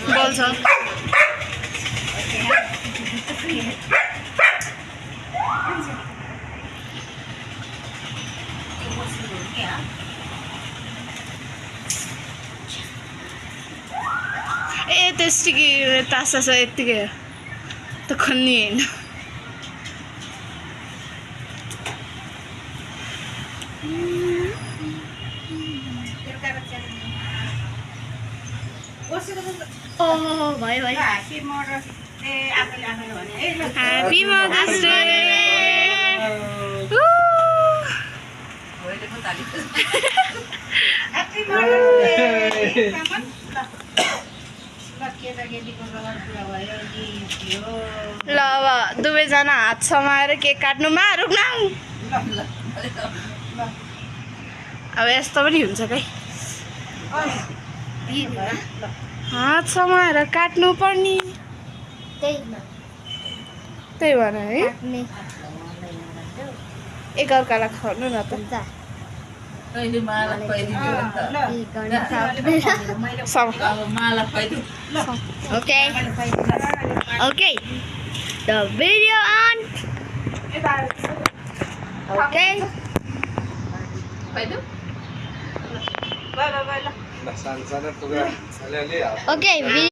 बोल्छ ए त्यस्टिकी तासा छ यत्तिकै त खन्नी होइन Oh, bye bye. Happy Mother's Day. Happy Mother's Day. Woo! Happy Mother's Day. ल अब दुवैजना हात समाएर केक काट्नुमा रुक्न अब यस्तो पनि हुन्छ कहीँ हात समाएर काट्नु पर्ने त्यही भएर है एकअर्कालाई खुवाउनु न त Okay. Okay. The video on. Okay. Okay.